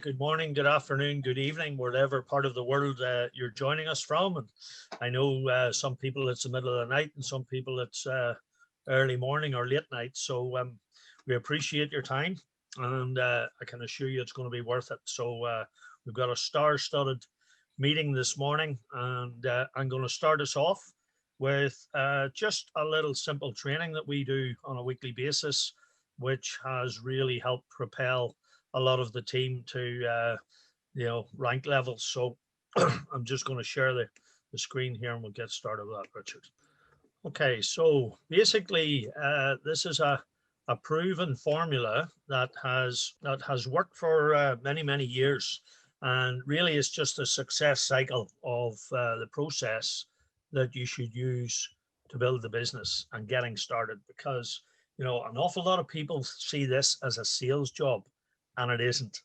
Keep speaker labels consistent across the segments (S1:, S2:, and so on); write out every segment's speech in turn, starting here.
S1: good morning, good afternoon, good evening, wherever part of the world you're joining us from. And I know some people it's the middle of the night and some people it's early morning or late night. So we appreciate your time, and I can assure you it's going to be worth it. So we've got a star-studded meeting this morning, and I'm going to start us off with just a little simple training that we do on a weekly basis, which has really helped propel a lot of the team to rank levels. So I'm just going to share the screen here and we'll get started with that, Richard. Okay, so basically this is a proven formula that has worked for many years, and really it's just a success cycle of the process that you should use to build the business and getting started, because an awful lot of people see this as a sales job, and it isn't.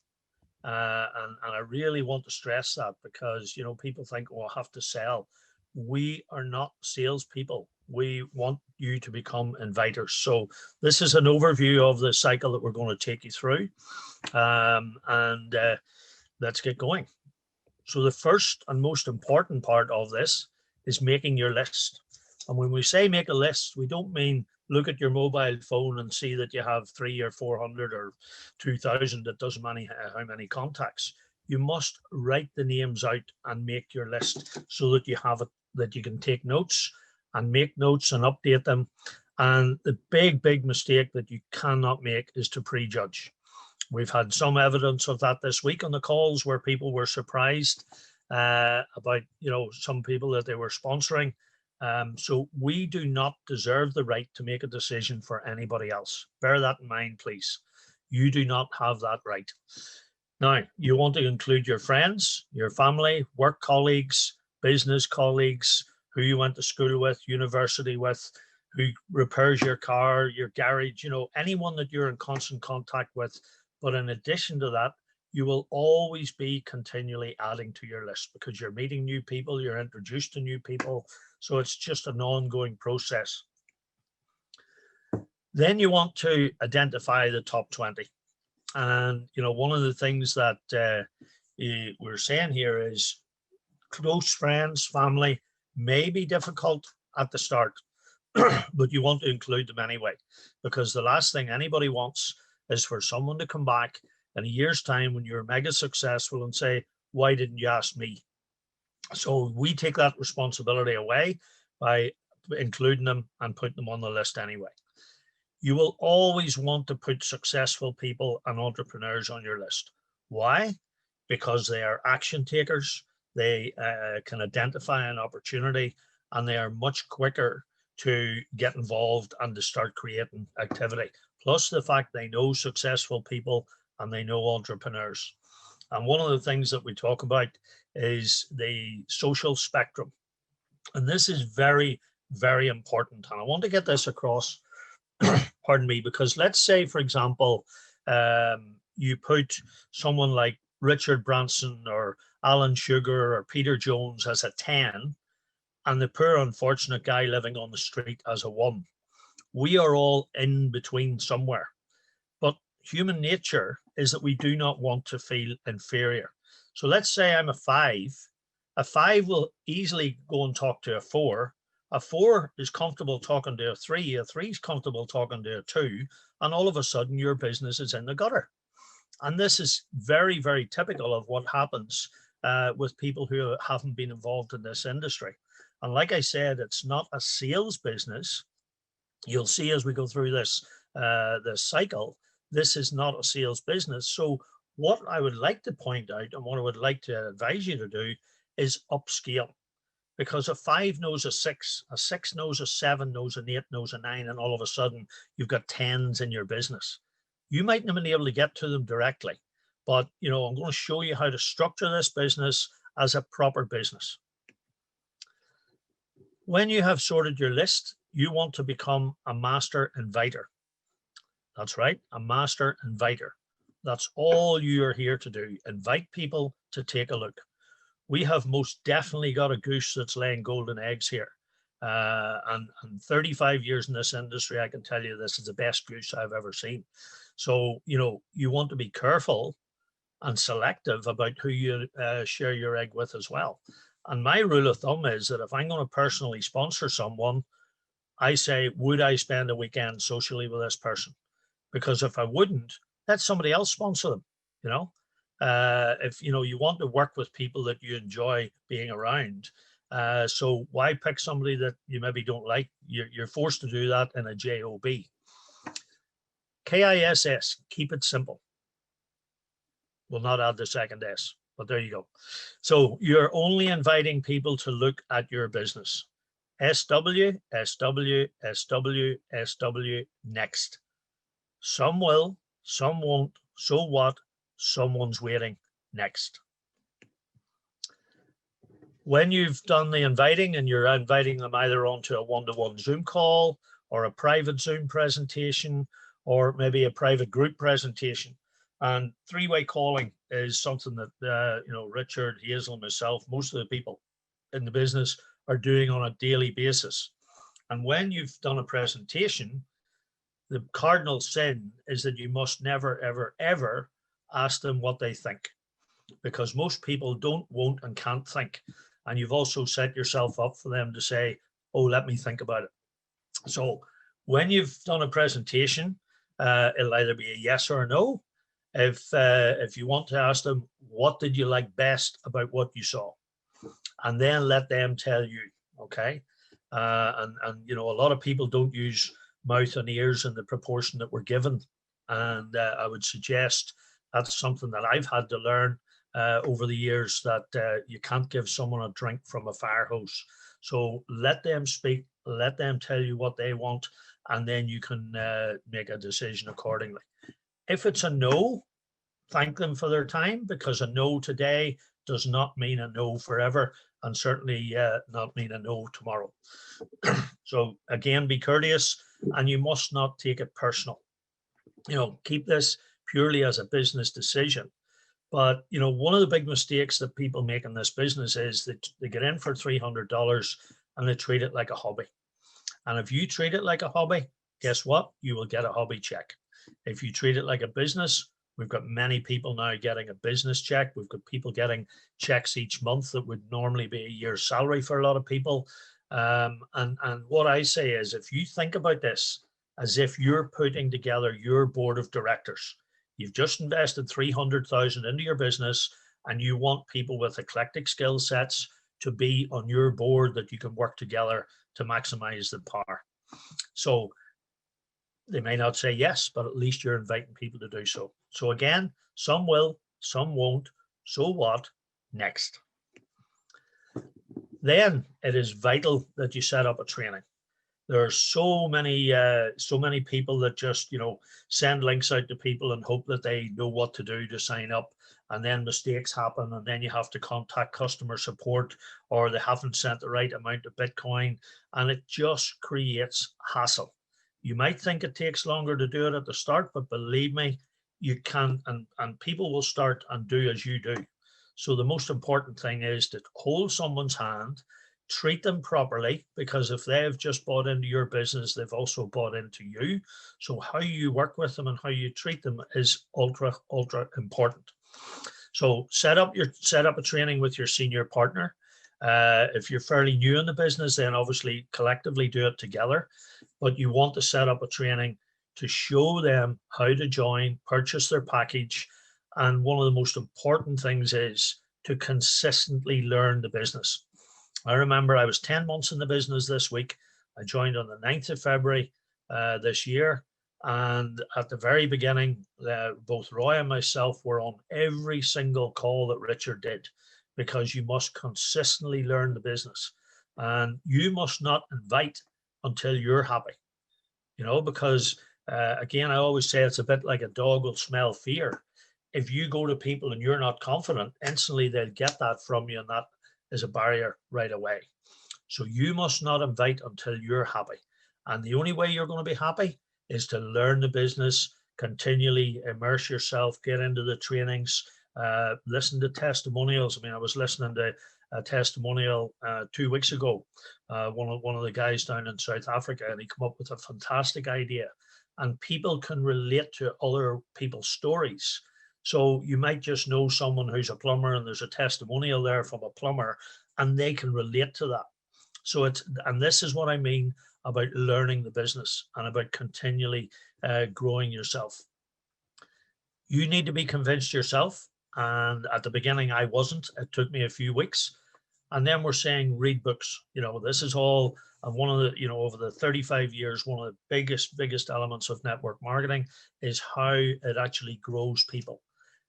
S1: And I really want to stress that, because people think, oh, I have to sell. We are not salespeople. We want you to become inviters. So this is an overview of the cycle that we're going to take you through, and let's get going. So the first and most important part of this is making your list. And when we say make a list, we don't mean look at your mobile phone and see that you have 300 or 400 or 2,000. It doesn't matter how many contacts. You must write the names out and make your list so that you have it, that you can take notes and make notes and update them. And the big mistake that you cannot make is to prejudge. We've had some evidence of that this week on the calls, where people were surprised about some people that they were sponsoring. So we do not deserve the right to make a decision for anybody else. Bear that in mind, please. You do not have that right. Now, you want to include your friends, your family, work colleagues, business colleagues, who you went to school with, university with, who repairs your car, your garage, anyone that you're in constant contact with. But in addition to that, you will always be continually adding to your list, because you're meeting new people, you're introduced to new people. So it's just an ongoing process. Then you want to identify the top 20. And, one of the things that we're saying here is close friends, family may be difficult at the start, but you want to include them anyway, because the last thing anybody wants is for someone to come back in a year's time when you're mega successful and say, why didn't you ask me? So we take that responsibility away by including them and putting them on the list anyway. You will always want to put successful people and entrepreneurs on your list. Why? Because they are action takers. They can identify an opportunity, and they are much quicker to get involved and to start creating activity. Plus the fact they know successful people and they know entrepreneurs. And one of the things that we talk about is the social spectrum. And this is very important. And I want to get this across, pardon me, because let's say, for example, you put someone like Richard Branson or Alan Sugar or Peter Jones as a 10, and the poor unfortunate guy living on the street as a 1. We are all in between somewhere. But human nature is that we do not want to feel inferior. So let's say I'm a 5. A 5 will easily go and talk to a 4. A 4 is comfortable talking to a 3. A 3 is comfortable talking to a 2. And all of a sudden your business is in the gutter. And this is very typical of what happens with people who haven't been involved in this industry. And like I said, it's not a sales business. You'll see as we go through this cycle, this is not a sales business. So what I would like to point out and what I would like to advise you to do is upscale, because a 5 knows a 6 knows a 7, knows an 8, knows a 9, and all of a sudden you've got 10s in your business. You might not be able to get to them directly, but I'm going to show you how to structure this business as a proper business. When you have sorted your list, you want to become a master inviter. That's right, a master inviter. That's all you are here to do. Invite people to take a look. We have most definitely got a goose that's laying golden eggs here. And 35 years in this industry, I can tell you this is the best goose I've ever seen. So, you want to be careful and selective about who you share your egg with as well. And my rule of thumb is that if I'm going to personally sponsor someone, I say, would I spend a weekend socially with this person? Because if I wouldn't, let somebody else sponsor them. You know, if you want to work with people that you enjoy being around, so why pick somebody that you maybe don't like? You're forced to do that in a job. KISS, keep it simple. We'll not add the second S, but there you go. So you're only inviting people to look at your business. SW, SW, SW, SW, next. Some will, some won't. So what? Someone's waiting. Next. When you've done the inviting and you're inviting them either onto a one-to-one Zoom call or a private Zoom presentation or maybe a private group presentation. And three-way calling is something that, Richard, Hazel, myself, most of the people in the business are doing on a daily basis. And when you've done a presentation, the cardinal sin is that you must never, ever, ever ask them what they think, because most people don't, won't, and can't think. And you've also set yourself up for them to say, oh, let me think about it. So when you've done a presentation, it'll either be a yes or a no. If you want to ask them, what did you like best about what you saw? And then let them tell you, okay? And a lot of people don't use mouth and ears in the proportion that we're given. And I would suggest that's something that I've had to learn over the years, that you can't give someone a drink from a fire hose. So let them speak, let them tell you what they want, and then you can make a decision accordingly. If it's a no, thank them for their time, because a no today does not mean a no forever, and certainly not mean a no tomorrow. So again, be courteous, and you must not take it personal. Keep this purely as a business decision. But one of the big mistakes that people make in this business is that they get in for $300 and they treat it like a hobby. And if you treat it like a hobby, guess what? You will get a hobby check. If you treat it like a business, we've got many people now getting a business check. We've got people getting checks each month that would normally be a year's salary for a lot of people. And what I say is, if you think about this as if you're putting together your board of directors, you've just invested 300,000 into your business, and you want people with eclectic skill sets to be on your board that you can work together to maximize the power. So they may not say yes, but at least you're inviting people to do so. So again, some will, some won't. So what? Next. Then it is vital that you set up a training. There are so many people that just send links out to people and hope that they know what to do to sign up, and then mistakes happen, and then you have to contact customer support, or they haven't sent the right amount of Bitcoin, and it just creates hassle. You might think it takes longer to do it at the start, but believe me, you can, and people will start and do as you do. So the most important thing is to hold someone's hand, treat them properly, because if they've just bought into your business, they've also bought into you. So how you work with them and how you treat them is ultra important. So set up a training with your senior partner. If you're fairly new in the business, then obviously collectively do it together. But you want to set up a training to show them how to join, purchase their package. And one of the most important things is to consistently learn the business. I remember I was 10 months in the business this week. I joined on the 9th of February this year. And at the very beginning, both Roy and myself were on every single call that Richard did, because you must consistently learn the business. And you must not invite until you're happy, because again, I always say it's a bit like a dog will smell fear. If you go to people and you're not confident, instantly they'll get that from you, and that is a barrier right away. So you must not invite until you're happy. And the only way you're going to be happy is to learn the business, continually immerse yourself, get into the trainings, listen to testimonials. I mean, I was listening to a testimonial 2 weeks ago, one of the guys down in South Africa, and he came up with a fantastic idea. And people can relate to other people's stories. So you might just know someone who's a plumber and there's a testimonial there from a plumber and they can relate to that. So and this is what I mean about learning the business and about continually growing yourself. You need to be convinced yourself. And at the beginning, I wasn't. It took me a few weeks. And then we're saying read books. This is all one of the, over the 35 years, one of the biggest elements of network marketing is how it actually grows people.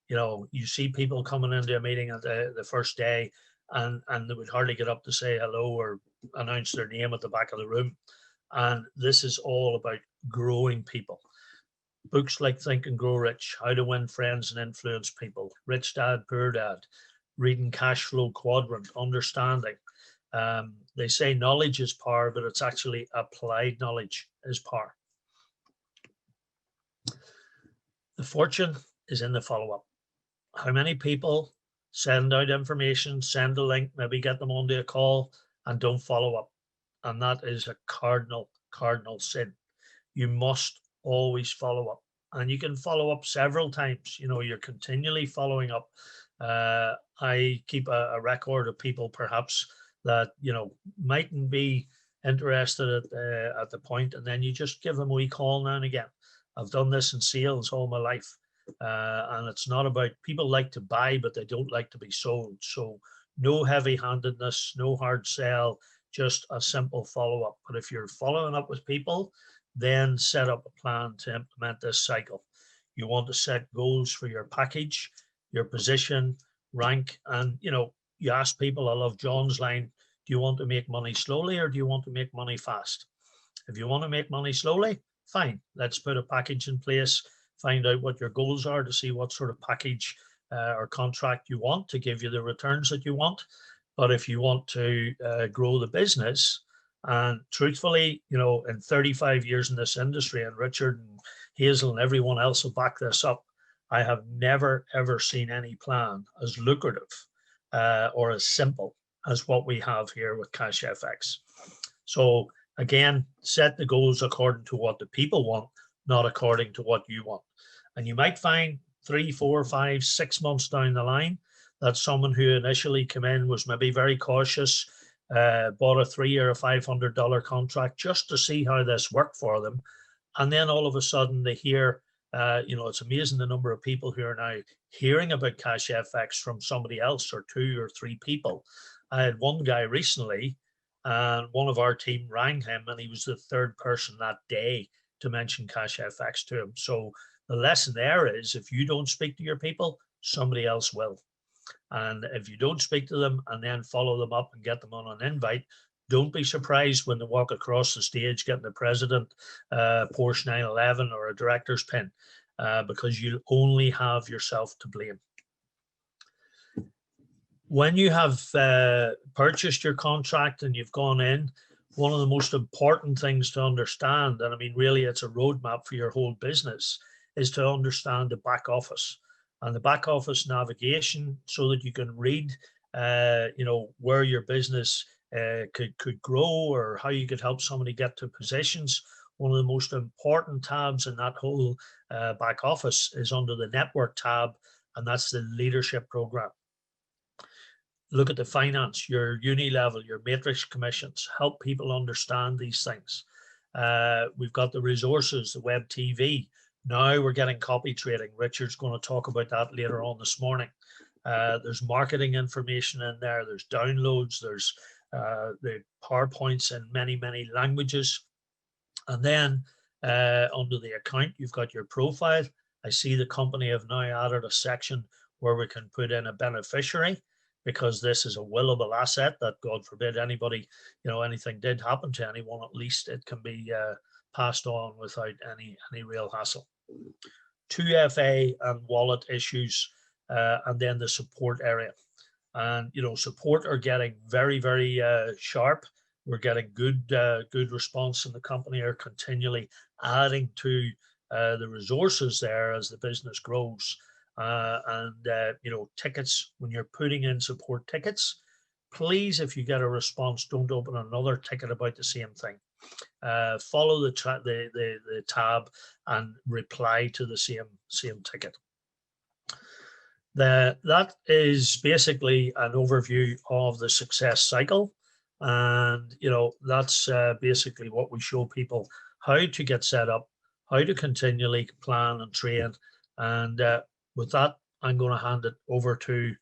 S1: You see people coming into a meeting at the first day and they would hardly get up to say hello or announce their name at the back of the room. And this is all about growing people. Books like Think and Grow Rich, How to Win Friends and Influence People, Rich Dad, Poor Dad, reading Cash Flow Quadrant, understanding. They say knowledge is power, but it's actually applied knowledge is power. The fortune is in the follow-up. How many people send out information, send a link, maybe get them onto a call and don't follow up? And that is a cardinal sin. You must always follow up. And you can follow up several times. You're continually following up. I keep a record of people perhaps that, mightn't be interested at the point, and then you just give them a wee call now and again. I've done this in sales all my life. And it's not about, people like to buy, but they don't like to be sold. So no heavy-handedness, no hard sell, just a simple follow-up. But if you're following up with people, then set up a plan to implement this cycle. You want to set goals for your package, your position, rank, and you ask people, I love John's line, do you want to make money slowly or do you want to make money fast? If you want to make money slowly, fine, let's put a package in place, find out what your goals are to see what sort of package or contract you want to give you the returns that you want. But if you want to grow the business, and truthfully, in 35 years in this industry, and Richard and Hazel and everyone else will back this up, I have never, ever seen any plan as lucrative or as simple as what we have here with CashFX. So again, set the goals according to what the people want, not according to what you want. And you might find 3, 4, 5, 6 months down the line that someone who initially came in was maybe very cautious, bought a $300 or $500 contract just to see how this worked for them. And then all of a sudden they hear, it's amazing the number of people who are now hearing about CashFX from somebody else or 2 or 3 people. I had one guy recently, and one of our team rang him, and he was the 3rd person that day to mention CashFX to him. So the lesson there is, if you don't speak to your people, somebody else will. And if you don't speak to them and then follow them up and get them on an invite, don't be surprised when they walk across the stage getting the president Porsche 911 or a director's pin, because you'll only have yourself to blame. When you have purchased your contract and you've gone in, one of the most important things to understand, and I mean, really, it's a roadmap for your whole business, is to understand the back office and the back office navigation so that you can read, where your business could grow or how you could help somebody get to positions. One of the most important tabs in that whole back office is under the network tab, and that's the leadership program. Look at the finance, your uni level, your matrix commissions, help people understand these things. We've got the resources, the web TV. Now we're getting copy trading. Richard's going to talk about that later on this morning. There's marketing information in there. There's downloads. There's the PowerPoints in many, many languages. And then under the account, you've got your profile. I see the company have now added a section where we can put in a beneficiary, because this is a willable asset that, God forbid, anybody, anything did happen to anyone, at least it can be passed on without any real hassle. 2FA and wallet issues, and then the support area. And, support are getting very, very sharp. We're getting good response, and the company are continually adding to the resources there as the business grows. Tickets, when you're putting in support tickets, please, if you get a response, don't open another ticket about the same thing. Follow the tab and reply to the same ticket. That is basically an overview of the success cycle. And, that's basically what we show people: how to get set up, how to continually plan and train. And with that, I'm going to hand it over to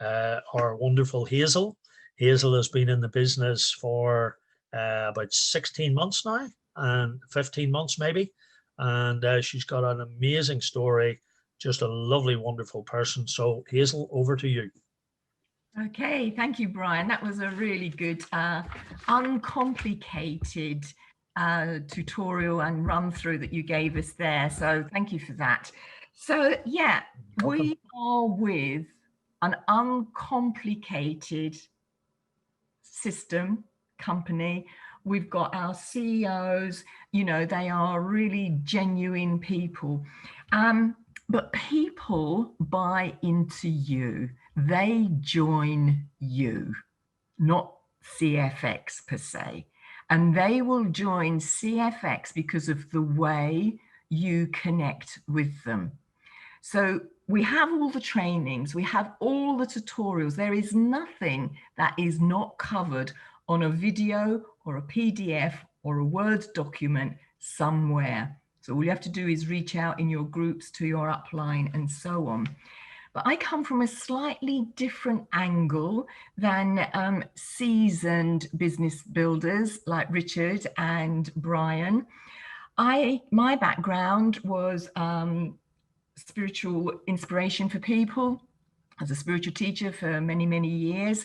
S1: our wonderful Hazel. Hazel has been in the business for about 16 months now, and 15 months maybe. And she's got an amazing story, just a lovely, wonderful person. So, Hazel, over to you.
S2: Okay, thank you, Brian. That was a really good, uncomplicated tutorial and run through that you gave us there. So thank you for that. So yeah, we are with an uncomplicated system company. We've got our CEOs, they are really genuine people. But people buy into you. They join you, not CFX per se. And they will join CFX because of the way you connect with them. So we have all the trainings, we have all the tutorials. There is nothing that is not covered on a video or a PDF or a Word document somewhere. So all you have to do is reach out in your groups to your upline and so on. But I come from a slightly different angle than seasoned business builders like Richard and Brian. My background was spiritual inspiration for people as a spiritual teacher for many, many years.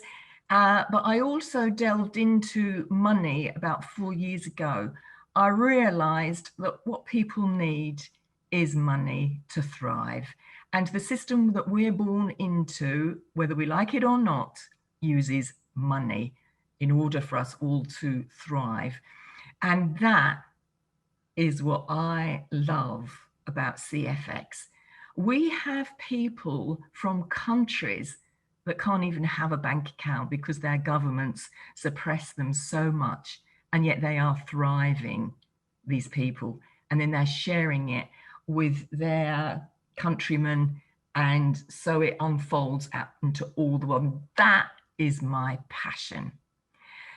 S2: But I also delved into money about 4 years ago. I realized that what people need is money to thrive. And the system that we're born into, whether we like it or not, uses money in order for us all to thrive. And that is what I love about CFX. We have people from countries that can't even have a bank account because their governments suppress them so much, and yet they are thriving, these people, and then they're sharing it with their countrymen, and so it unfolds out into all the world. That is my passion.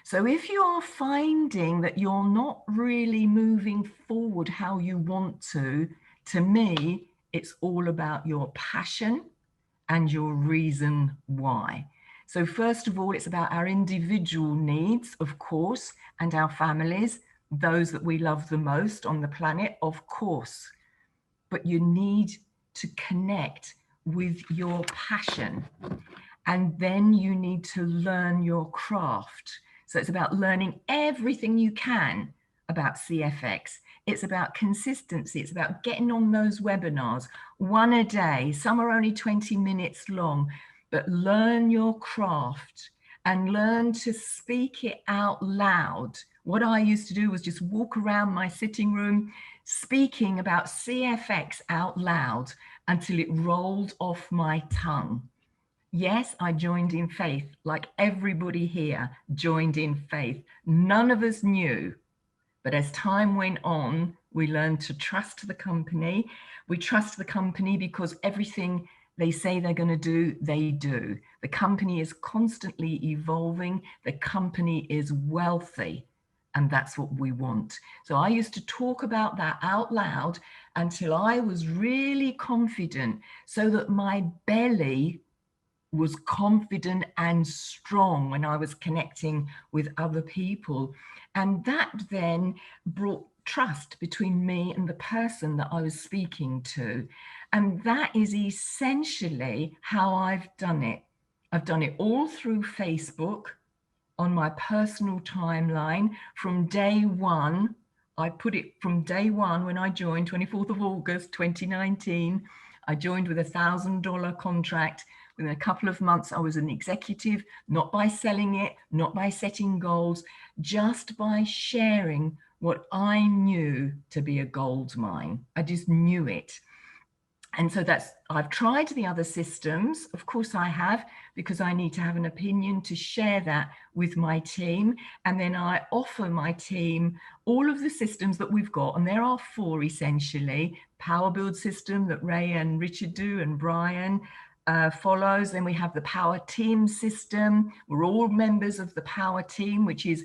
S2: So if you are finding that you're not really moving forward how you want to me, it's all about your passion and your reason why. So first of all, it's about our individual needs, of course, and our families, those that we love the most on the planet, of course. But you need to connect with your passion. And then you need to learn your craft. So it's about learning everything you can about CFX. It's about consistency. It's about getting on those webinars, one a day. Some are only 20 minutes long, but learn your craft and learn to speak it out loud. What I used to do was just walk around my sitting room speaking about CFX out loud until it rolled off my tongue. Yes, I joined in faith, like everybody here joined in faith. None of us knew. But as time went on, we learned to trust the company. We trust the company because everything they say they're going to do, they do. The company is constantly evolving. The company is wealthy. And that's what we want. So I used to talk about that out loud until I was really confident so that my belly was confident and strong when I was connecting with other people. And that then brought trust between me and the person that I was speaking to. And that is essentially how I've done it. I've done it all through Facebook on my personal timeline from day one. I put it from day one when I joined, 24th of August, 2019. I joined with $1,000 contract. Within a couple of months, I was an executive, not by selling it, not by setting goals, just by sharing what I knew to be a gold mine. I just knew it. And so I've tried the other systems. Of course I have, because I need to have an opinion to share that with my team. And then I offer my team all of the systems that we've got. And there are 4 essentially: Power Build system that Ray and Richard do, and Brian, follows. Then we have the Power Team system. We're all members of the Power Team, which is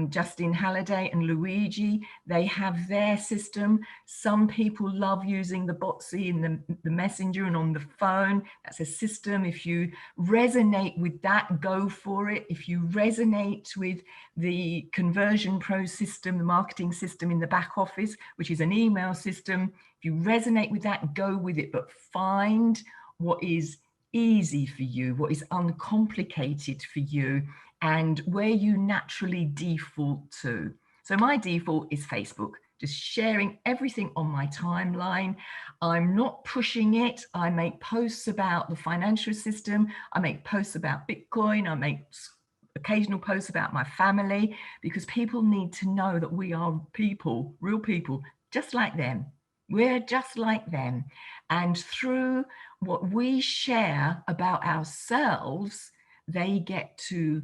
S2: Justin Halliday and Luigi. They have their system. Some people love using the Botsy in the messenger and on the phone. That's a system. If you resonate with that, go for it. If you resonate with the Conversion Pro system, the marketing system in the back office, which is an email system, if you resonate with that, go with it, but find what is easy for you, what is uncomplicated for you, and where you naturally default to. So my default is Facebook, just sharing everything on my timeline. I'm not pushing it. I make posts about the financial system. I make posts about Bitcoin. I make occasional posts about my family, because people need to know that we are people, real people, just like them. We're just like them. And through what we share about ourselves, they get to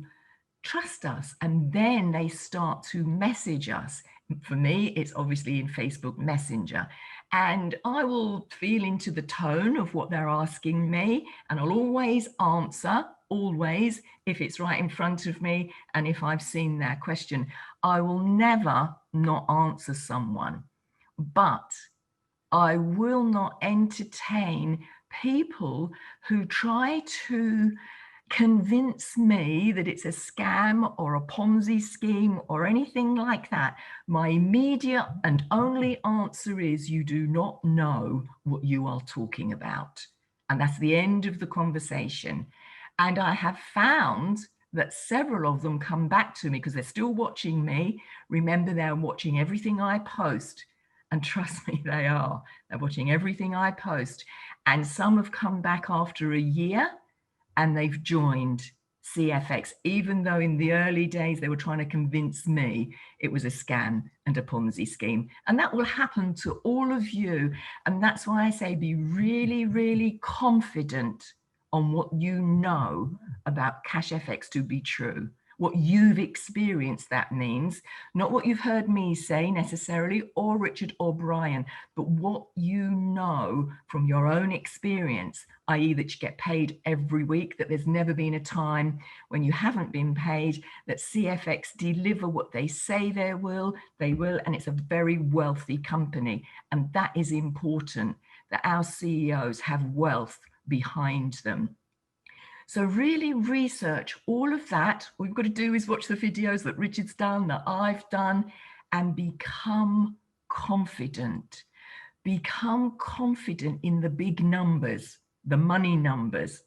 S2: trust us, and then they start to message us. For me, it's obviously in Facebook Messenger, and I will feel into the tone of what they're asking me, and I'll always answer, always, if it's right in front of me and if I've seen their question. I will never not answer someone, but I will not entertain people who try to convince me that it's a scam or a Ponzi scheme or anything like that. My immediate and only answer is, you do not know what you are talking about. And that's the end of the conversation. And I have found that several of them come back to me because they're still watching me. Remember, they're watching everything I post. And trust me, they are. They're watching everything I post. And some have come back after a year and they've joined CFX, even though in the early days they were trying to convince me it was a scam and a Ponzi scheme. And that will happen to all of you. And that's why I say be really, really confident on what you know about CashFX to be true. What you've experienced, that means, not what you've heard me say necessarily, or Richard or Brian, but what you know from your own experience, i.e. that you get paid every week, that there's never been a time when you haven't been paid, that CFX deliver what they say they will, and it's a very wealthy company. And that is important, that our CEOs have wealth behind them. So really research all of that. All you've got to do is watch the videos that Richard's done, that I've done, and become confident. Become confident in the big numbers, the money numbers.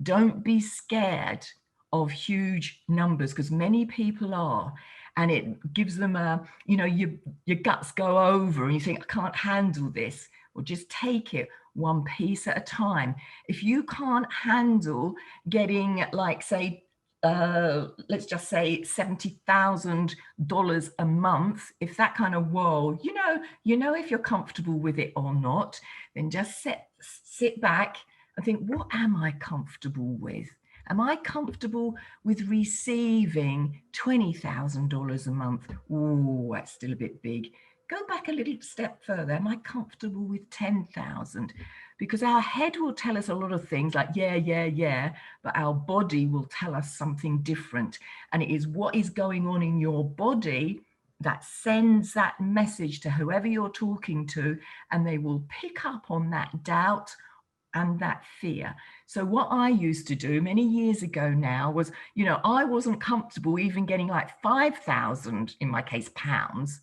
S2: Don't be scared of huge numbers, because many people are. And it gives them a, your guts go over and you think, I can't handle this. Well, just take it one piece at a time. If you can't handle getting, like, say, let's just say $70,000 a month, if that kind of, whoa, if you're comfortable with it or not, then just sit back and think, what am I comfortable with? Am I comfortable with receiving $20,000 a month? Oh, that's still a bit big. Go back a little step further. Am I comfortable with 10,000? Because our head will tell us a lot of things like, yeah, but our body will tell us something different. And it is what is going on in your body that sends that message to whoever you're talking to, and they will pick up on that doubt and that fear. So what I used to do many years ago now was, I wasn't comfortable even getting like 5,000, in my case, pounds,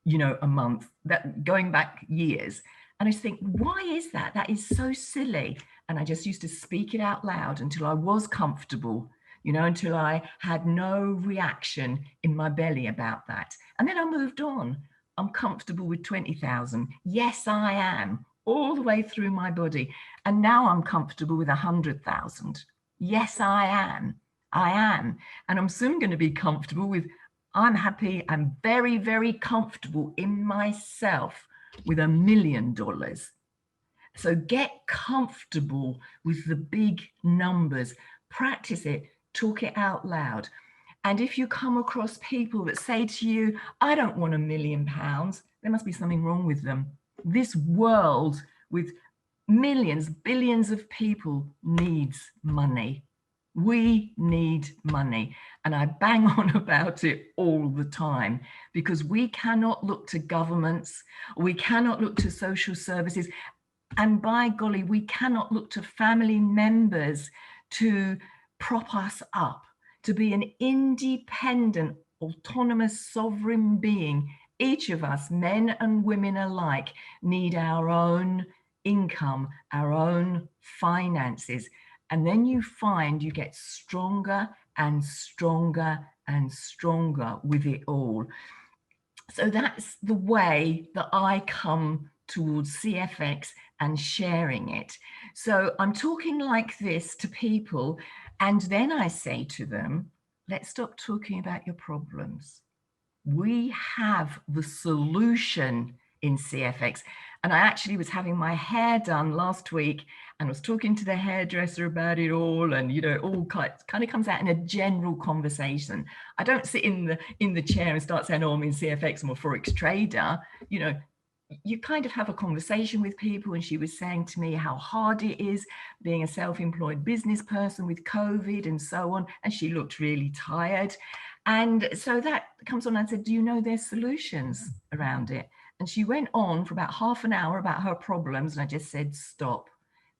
S2: a month, that going back years. And I just think, why is that? That is so silly. And I just used to speak it out loud until I was comfortable, until I had no reaction in my belly about that. And then I moved on. I'm comfortable with 20,000. Yes, I am, all the way through my body. And now I'm comfortable with 100,000. Yes, I am. And I'm soon going to be comfortable with, I'm happy, I'm very, very comfortable in myself with $1 million. So get comfortable with the big numbers, practice it, talk it out loud. And if you come across people that say to you, I don't want £1 million, there must be something wrong with them. This world with millions, billions of people needs money. We need money. And I bang on about it all the time, because we cannot look to governments, we cannot look to social services, and by golly, we cannot look to family members to prop us up, to be an independent, autonomous, sovereign being. Each of us, men and women alike, need our own income, our own finances. And then you find you get stronger and stronger and stronger with it all. So that's the way that I come towards CFX and sharing it. So I'm talking like this to people, and then I say to them, let's stop talking about your problems. We have the solution in CFX. And I actually was having my hair done last week and was talking to the hairdresser about it all, and it all kind of comes out in a general conversation. I don't sit in the chair and start saying, oh, I'm in CFX, I'm a forex trader. You kind of have a conversation with people, and she was saying to me how hard it is being a self-employed business person with COVID and so on, and she looked really tired. And so that comes on, and I said, do you know there's solutions around it? And she went on for about half an hour about her problems, and I just said, stop.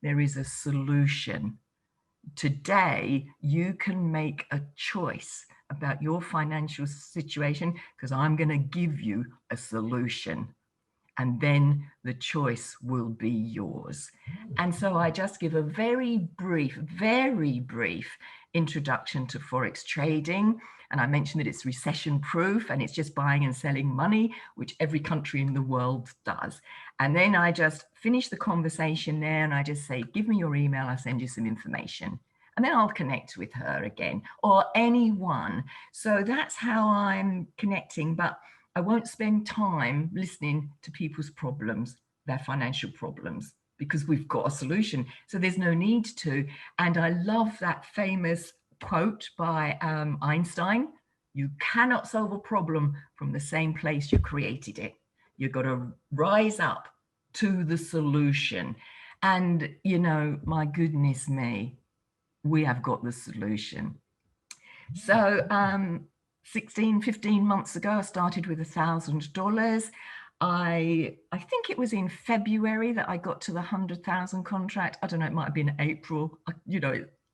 S2: There is a solution. Today, you can make a choice about your financial situation, because I'm going to give you a solution. And then the choice will be yours. And so I just give a very brief introduction to Forex trading. And I mentioned that it's recession proof, and it's just buying and selling money, which every country in the world does. And then I just finish the conversation there, and I just say, give me your email, I'll send you some information. And then I'll connect with her again, or anyone. So that's how I'm connecting. But I won't spend time listening to people's problems, their financial problems, because we've got a solution. So there's no need to. And I love that famous quote by Einstein: you cannot solve a problem from the same place you created it. You've got to rise up to the solution. And, my goodness me, we have got the solution. So 15 months ago, I started with $1,000. I think it was in February that I got to the 100,000 contract. I don't know, it might have been April.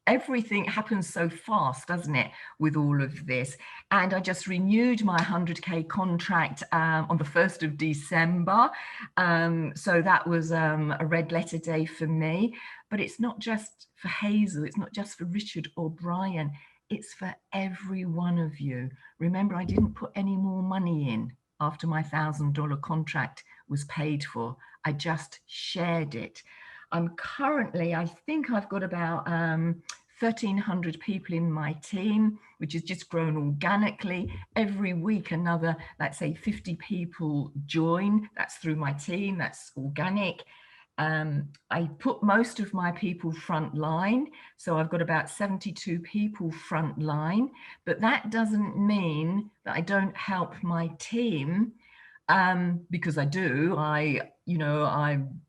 S2: Everything happens so fast, doesn't it, with all of this? And I just renewed my 100K contract on the 1st of December. So that was a red letter day for me. But it's not just for Hazel, it's not just for Richard or Brian. It's for every one of you. Remember, I didn't put any more money in after my $1,000 contract was paid for. I just shared it. I'm currently, I think I've got about 1,300 people in my team, which has just grown organically. Every week, another, let's say 50 people join. That's through my team, that's organic. I put most of my people front line. So I've got about 72 people front line, but that doesn't mean that I don't help my team, because I do. I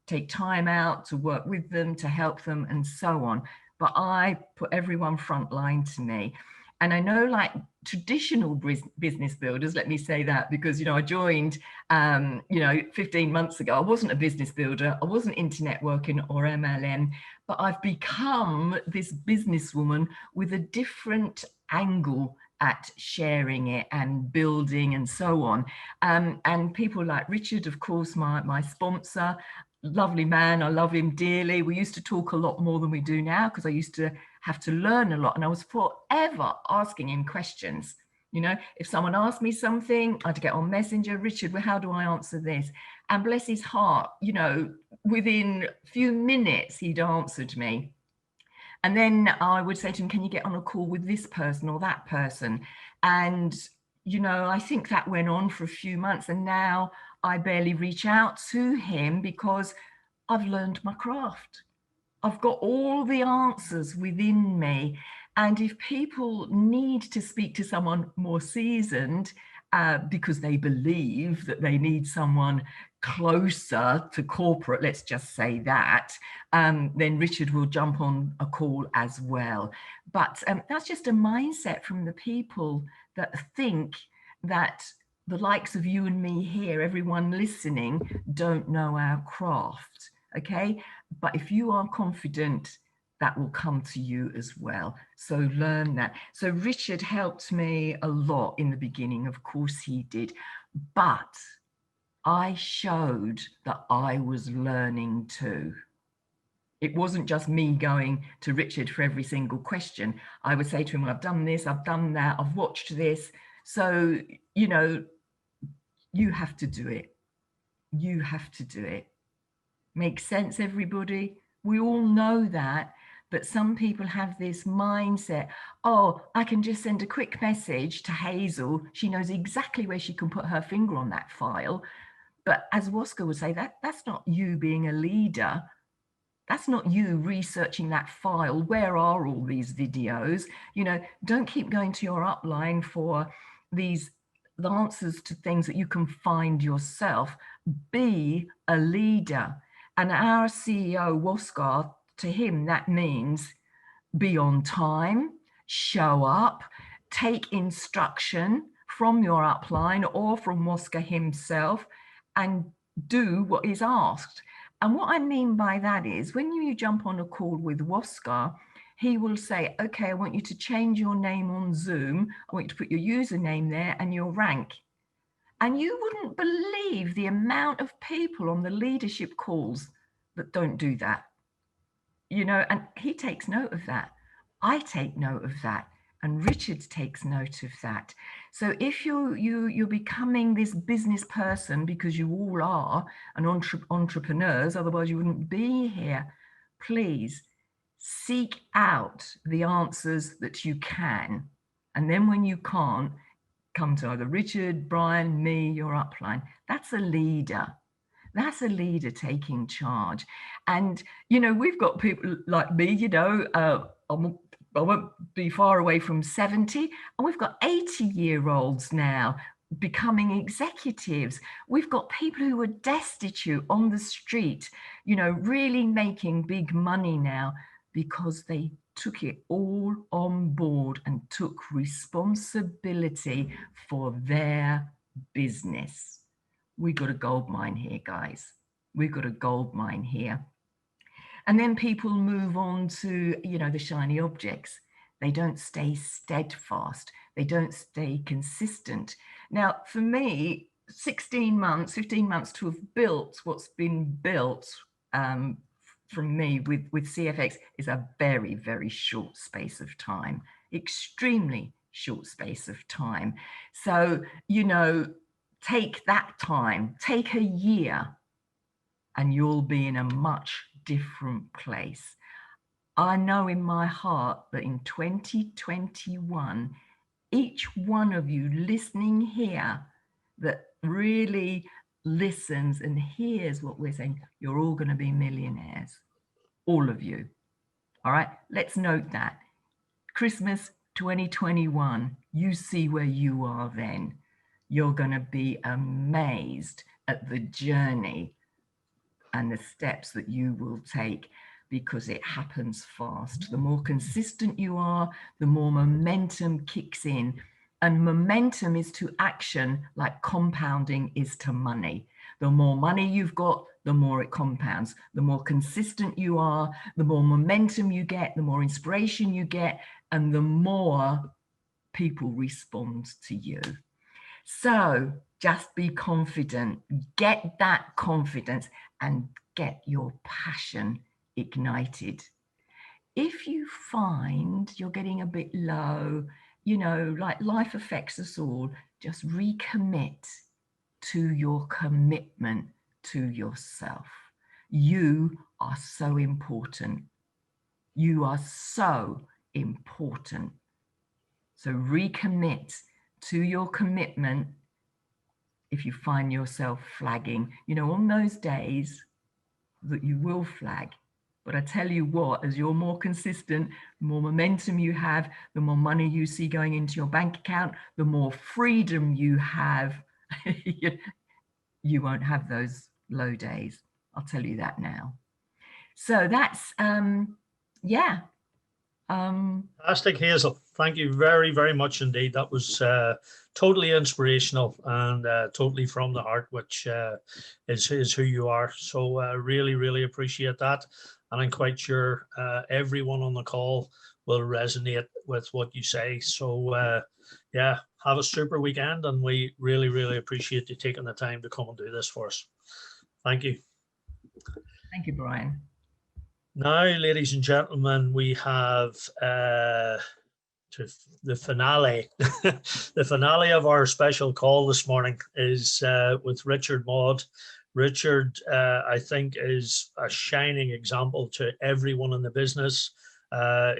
S2: take time out to work with them, to help them and so on. But I put everyone front line to me. And I know, like traditional business builders, let me say that, because, I joined, 15 months ago. I wasn't a business builder. I wasn't into networking or MLM, but I've become this businesswoman with a different angle at sharing it and building and so on. And people like Richard, of course, my sponsor, lovely man. I love him dearly. We used to talk a lot more than we do now, because I used to have to learn a lot, and I was forever asking him questions. If someone asked me something, I'd get on Messenger, Richard, well, how do I answer this? And bless his heart, within a few minutes, he'd answered me. And then I would say to him, can you get on a call with this person or that person? And, I think that went on for a few months, and now I barely reach out to him because I've learned my craft. I've got all the answers within me. And if people need to speak to someone more seasoned, because they believe that they need someone closer to corporate, let's just say that, then Richard will jump on a call as well. But that's just a mindset from the people that think that the likes of you and me here, everyone listening, don't know our craft, okay? But if you are confident, that will come to you as well. So learn that. So Richard helped me a lot in the beginning, of course he did, but I showed that I was learning too. It wasn't just me going to Richard for every single question. I would say to him, well, I've done this, I've done that, I've watched this. So, you know, you have to do it. You have to do it. Makes sense, everybody? We all know that. But some people have this mindset, oh, I can just send a quick message to Hazel. She knows exactly where she can put her finger on that file. But as Waska would say, that's not you being a leader. That's not you researching that file. Where are all these videos? You know, don't keep going to your upline for these answers to things that you can find yourself. Be a leader. And our CEO, Waska, to him, that means be on time, show up, take instruction from your upline or from Waska himself, and do what is asked. And what I mean by that is when you jump on a call with Waska, he will say, okay, I want you to change your name on Zoom. I want you to put your username there and your rank. And you wouldn't believe the amount of people on the leadership calls that don't do that. You know, and he takes note of that. I take note of that. And Richard takes note of that. So if you're becoming this business person, because you all are, and entrepreneurs, otherwise you wouldn't be here, please seek out the answers that you can. And then when you can't, come to either Richard, Brian, me, your upline. That's a leader. That's a leader taking charge. And, you know, we've got people like me, you know, I won't be far away from 70, and we've got 80-year-olds now becoming executives. We've got people who are destitute on the street, you know, really making big money now because they took it all on board and took responsibility for their business. We've got a gold mine here, guys. We've got a gold mine here. And then people move on to, you know, the shiny objects. They don't stay steadfast. They don't stay consistent. Now, for me, 16 months, 15 months to have built what's been built from me with CFX is a very, very short space of time, extremely short space of time. So, you know, take that time, take a year, and you'll be in a much different place. I know in my heart that in 2021, each one of you listening here that really listens and hears what we're saying, you're all going to be millionaires, all of you. All right, let's note that. Christmas 2021, you see where you are then. You're going to be amazed at the journey and the steps that you will take, because it happens fast. The more consistent you are, the more momentum kicks in. And momentum is to action like compounding is to money. The more money you've got, the more it compounds. The more consistent you are, the more momentum you get, the more inspiration you get, and the more people respond to you. So just be confident, get that confidence, and get your passion ignited. If you find you're getting a bit low, you know, like life affects us all, just recommit to your commitment to yourself. You are so important. You are so important. So recommit to your commitment. If you find yourself flagging, you know, on those days that you will flag, But I tell you what, as you're more consistent, the more momentum you have, the more money you see going into your bank account, the more freedom you have. You won't have those low days. I'll tell you that now. So that's, yeah.
S1: Fantastic, Hazel. Thank you very, very much indeed. That was totally inspirational and totally from the heart, which is who you are. So really, really appreciate that. And I'm quite sure everyone on the call will resonate with what you say. So yeah, have a super weekend. And we really, really appreciate you taking the time to come and do this for us. Thank you.
S2: Thank you, Brian.
S1: Now, ladies and gentlemen, we have to the finale. The finale of our special call this morning is with Richard Maud. Richard, I think, is a shining example to everyone in the business.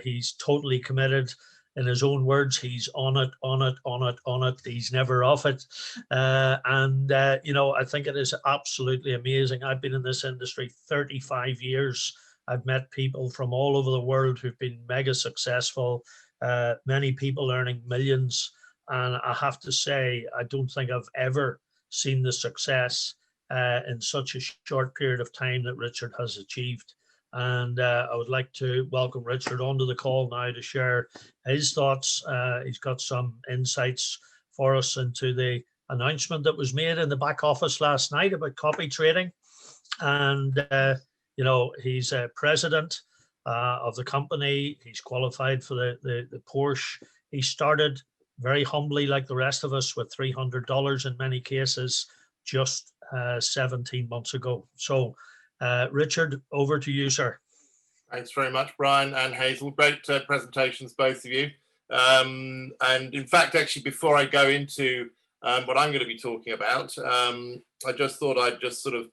S1: He's totally committed. In his own words, he's on it, on it, on it, on it. He's never off it. You know, I think it is absolutely amazing. I've been in this industry 35 years. I've met people from all over the world who've been mega successful, many people earning millions. And I have to say, I don't think I've ever seen the success in such a short period of time that Richard has achieved. And I would like to welcome Richard onto the call now to share his thoughts. He's got some insights for us into the announcement that was made in the back office last night about copy trading. And you know, he's a president of the company. He's qualified for the Porsche. He started very humbly, like the rest of us, with $300 in many cases, just 17 months ago. So, Richard, over to you, sir.
S3: Thanks very much, Brian and Hazel. Great presentations, both of you. And in fact, actually, before I go into what I'm going to be talking about, I just thought I'd just sort of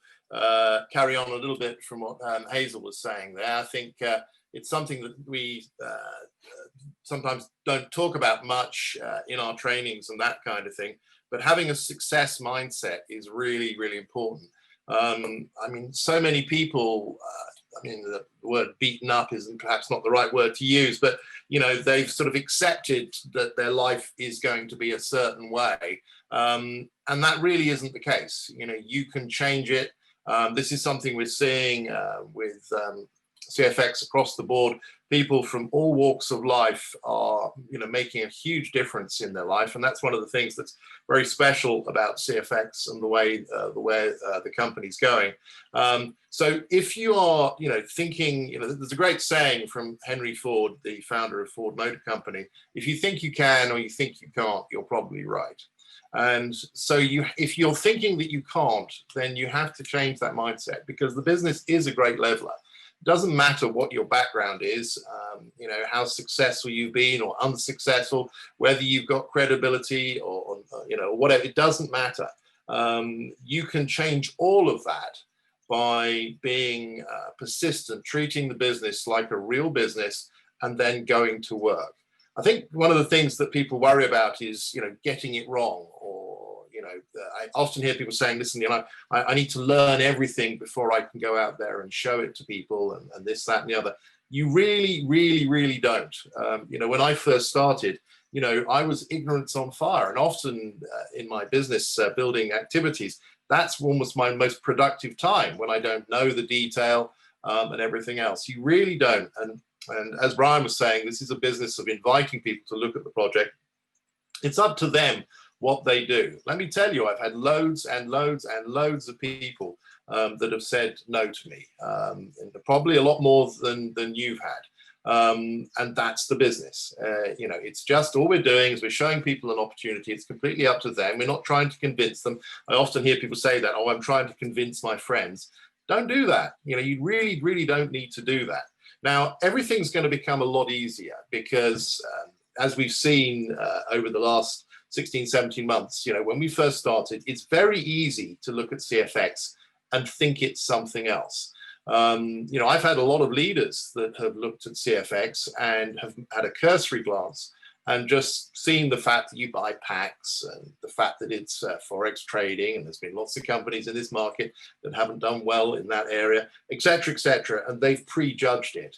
S3: carry on a little bit from what Hazel was saying there. I think it's something that we sometimes don't talk about much in our trainings and that kind of thing, but having a success mindset is really, really important. I mean, so many people, I mean, the word beaten up isn't perhaps not the right word to use, but, you know, they've sort of accepted that their life is going to be a certain way. And that really isn't the case. You know, you can change it. This is something we're seeing with CFX across the board. People from all walks of life are, you know, making a huge difference in their life, and that's one of the things that's very special about CFX and the way the company's going. So, if you are, you know, thinking, you know, there's a great saying from Henry Ford, the founder of Ford Motor Company: "If you think you can or you think you can't, you're probably right." And so if you're thinking that you can't, then you have to change that mindset, because the business is a great leveler. It doesn't matter what your background is, you know, how successful you've been or unsuccessful, whether you've got credibility or you know, whatever, it doesn't matter. You can change all of that by being persistent, treating the business like a real business, and then going to work. I think one of the things that people worry about is, you know, getting it wrong, or, you know, I often hear people saying, listen, you know, I need to learn everything before I can go out there and show it to people, and this, that, and the other. You really, really, really don't. You know, when I first started, you know, I was ignorance on fire, and often in my business building activities, that's almost my most productive time, when I don't know the detail and everything else. You really don't. And as Brian was saying, this is a business of inviting people to look at the project. It's up to them what they do. Let me tell you, I've had loads and loads and loads of people that have said no to me, and probably a lot more than you've had. And that's the business. You know, it's just, all we're doing is we're showing people an opportunity. It's completely up to them. We're not trying to convince them. I often hear people say that, oh, I'm trying to convince my friends. Don't do that. You know, you really, really don't need to do that. Now, everything's going to become a lot easier, because as we've seen over the last 16, 17 months, you know, when we first started, it's very easy to look at CFX and think it's something else. You know, I've had a lot of leaders that have looked at CFX and have had a cursory glance And just seeing the fact that you buy packs and the fact that it's Forex trading, and there's been lots of companies in this market that haven't done well in that area, et cetera, and they've prejudged it.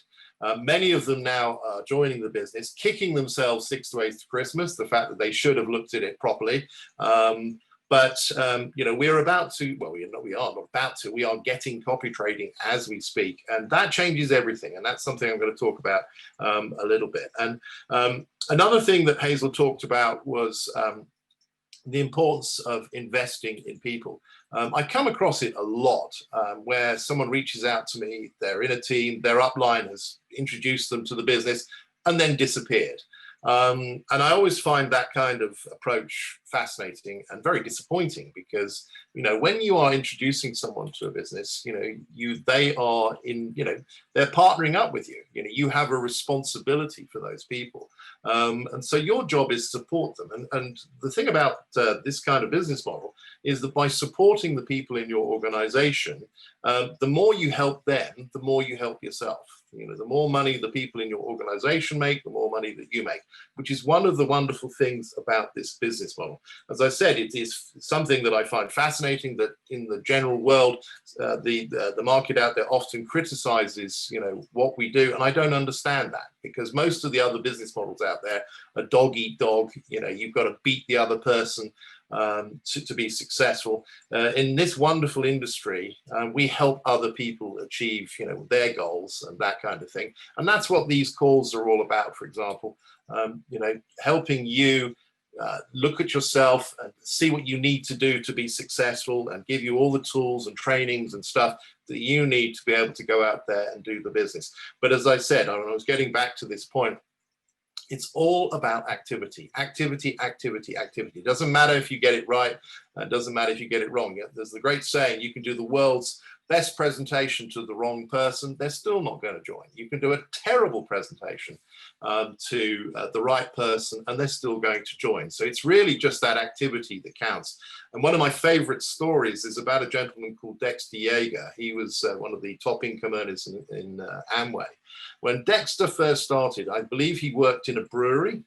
S3: Many of them now are joining the business, kicking themselves 6 to 8 to Christmas, the fact that they should have looked at it properly. But you know, we're about to, well, we are not about to, we are getting copy trading as we speak, and that changes everything. And that's something I'm going to talk about a little bit. And another thing that Hazel talked about was the importance of investing in people. I come across it a lot where someone reaches out to me, they're in a team, their upline has introduced them to the business and then disappeared. And I always find that kind of approach fascinating and very disappointing, because, you know, when you are introducing someone to a business, you know, they are in, you know, they're partnering up with you. You know, you have a responsibility for those people. And so your job is to support them. And the thing about this kind of business model is that by supporting the people in your organization, the more you help them, the more you help yourself. You know, the more money the people in your organization make, the more money that you make, which is one of the wonderful things about this business model. As I said, it is something that I find fascinating, that in the general world, the market out there often criticizes, you know, what we do. And I don't understand that, because most of the other business models out there are dog eat dog. You know, you've got to beat the other person to be successful. In this wonderful industry, we help other people achieve, you know, their goals and that kind of thing. And that's what these calls are all about. For example, you know, helping you look at yourself and see what you need to do to be successful, and give you all the tools and trainings and stuff that you need to be able to go out there and do the business. But as I said, I was getting back to this point, it's all about activity, activity, activity, activity. It doesn't matter if you get it right. It doesn't matter if you get it wrong. There's the great saying, you can do the world's best presentation to the wrong person, they're still not going to join. You can do a terrible presentation to the right person, and they're still going to join. So it's really just that activity that counts. And one of my favorite stories is about a gentleman called Dexter Yeager. He was one of the top income earners in Amway. When Dexter first started, I believe he worked in a brewery.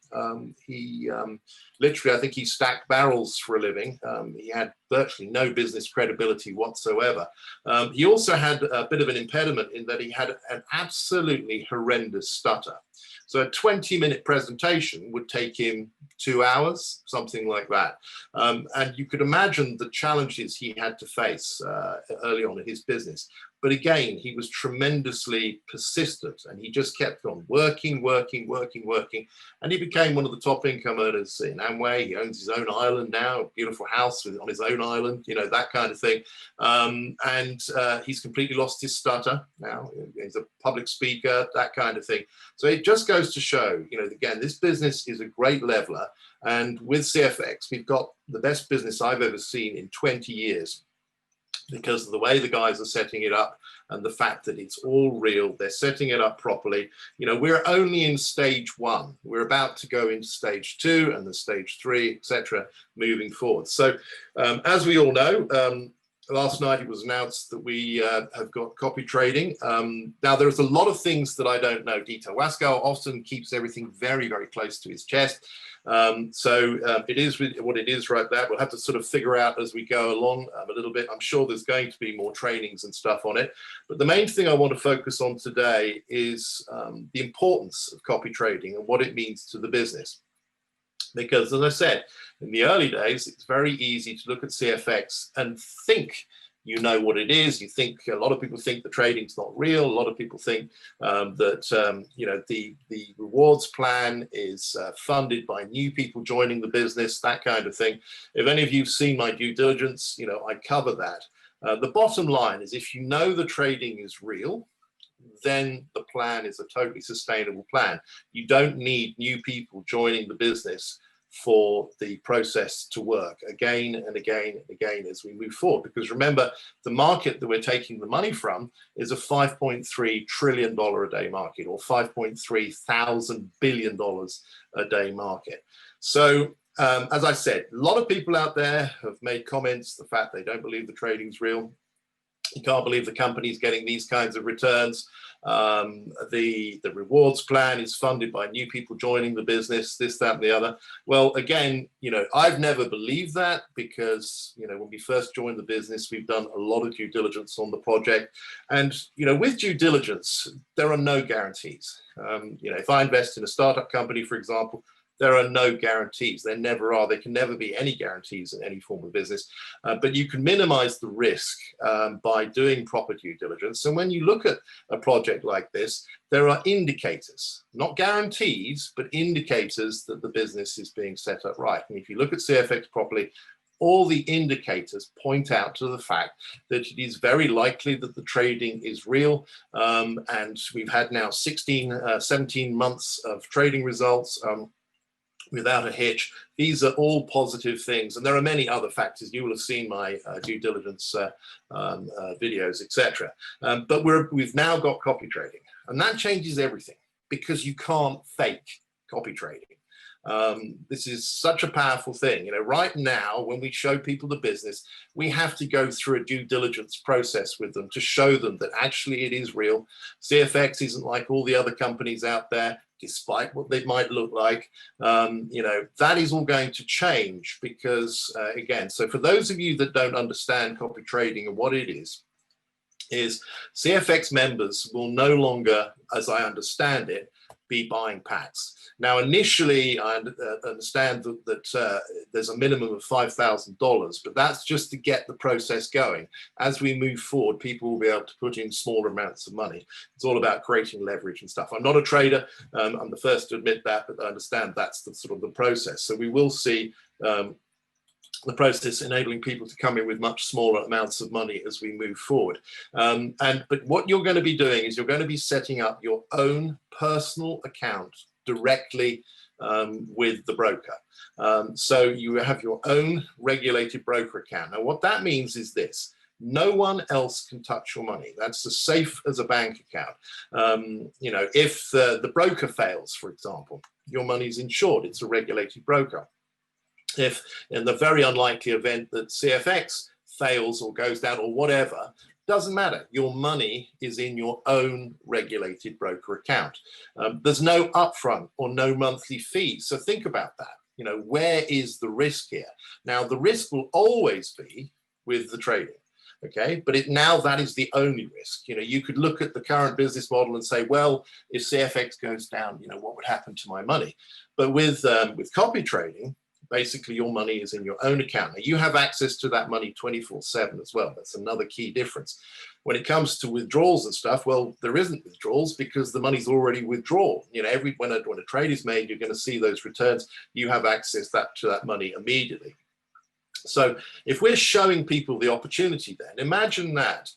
S3: Literally, I think he stacked barrels for a living. He had virtually no business credibility whatsoever. He also had a bit of an impediment in that he had an absolutely horrendous stutter. So a 20-minute presentation would take him 2 hours, something like that. And you could imagine the challenges he had to face early on in his business. But again, he was tremendously persistent, and he just kept on working, working, working, working. And he became one of the top income earners in Amway. He owns his own island now, a beautiful house on his own island, you know, that kind of thing. And he's completely lost his stutter now. He's a public speaker, that kind of thing. So it just goes to show, you know, again, this business is a great leveler. And with CFX, we've got the best business I've ever seen in 20 years. Because of the way the guys are setting it up and the fact that it's all real, they're setting it up properly. You know, we're only in stage 1. We're about to go into stage 2 and the stage 3, etc., moving forward. So as we all know, last night it was announced that we have got copy trading. Now, there's a lot of things that I don't know detail. Wasco often keeps everything very, very close to his chest. So it is what it is right there. We'll have to sort of figure out as we go along a little bit. I'm sure there's going to be more trainings and stuff on it. But the main thing I want to focus on today is the importance of copy trading and what it means to the business. Because as I said, in the early days, it's very easy to look at CFX and think you know what it is. You think, a lot of people think the trading's not real. A lot of people think that you know, the rewards plan is funded by new people joining the business, that kind of thing. If any of you've seen my due diligence, you know, I cover that. The bottom line is, if you know the trading is real, then the plan is a totally sustainable plan. You don't need new people joining the business for the process to work again and again and again as we move forward. Because remember, the market that we're taking the money from is a $5.3 trillion a day market, or $5.3 thousand billion a day market. So as I said, a lot of people out there have made comments, the fact they don't believe the trading's real. You can't believe the company's getting these kinds of returns. The rewards plan is funded by new people joining the business, this, that, and the other. Well, again, I've never believed that because, when we first joined the business, we've done a lot of due diligence on the project. And, with due diligence, there are no guarantees. If I invest in a startup company, for example, there are no guarantees. There never are. There can never be any guarantees in any form of business. But you can minimize the risk by doing proper due diligence. And when you look at a project like this, there are indicators, not guarantees, but indicators that the business is being set up right. And if you look at CFX properly, all the indicators point out to the fact that it is very likely that the trading is real. And we've had now 17 months of trading results. Without a hitch. These are all positive things, and there are many other factors. You will have seen my due diligence videos, etc. But we've now got copy trading, and that changes everything because you can't fake copy trading. This is such a powerful thing. Right now, when we show people the business, we have to go through a due diligence process with them to show them that actually it is real. CFX isn't like all the other companies out there, despite what they might look like. That is all going to change because, again, so for those of you that don't understand copy trading and what it is CFX members will no longer, as I understand it, be buying packs. Now, initially, I understand that there's a minimum of $5,000, but that's just to get the process going. As we move forward, people will be able to put in smaller amounts of money. It's all about creating leverage and stuff. I'm not a trader. I'm the first to admit that, but I understand that's the sort of the process. So we will see the process enabling people to come in with much smaller amounts of money as we move forward. But what you're going to be doing is you're going to be setting up your own personal account directly with the broker. So you have your own regulated broker account. Now, what that means is this: no one else can touch your money. That's as safe as a bank account. If the broker fails, for example, your money's insured. It's a regulated broker. If in the very unlikely event that CFX fails or goes down or whatever, doesn't matter. Your money is in your own regulated broker account. There's no upfront or no monthly fees. So think about that. Where is the risk here? Now, the risk will always be with the trading. Okay, but now that is the only risk. You could look at the current business model and say, well, if CFX goes down, what would happen to my money? But with copy trading, basically your money is in your own account. Now, you have access to that money 24/7 as well. That's another key difference. When it comes to withdrawals and stuff, well, there isn't withdrawals because the money's already withdrawn. When a trade is made, you're going to see those returns. You have access to that money immediately. So if we're showing people the opportunity, then imagine that,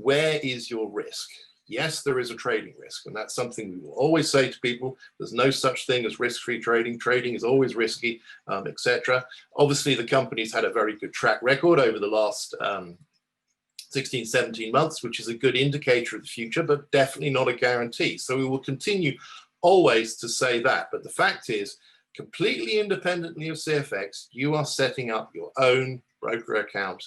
S3: where is your risk? Yes, there is a trading risk, and that's something we will always say to people. There's no such thing as risk-free trading. Trading is always risky, etc. Obviously, the company's had a very good track record over the last 16, 17 months, which is a good indicator of the future, but definitely not a guarantee. So we will continue always to say that. But the fact is, completely independently of CFX, you are setting up your own broker account,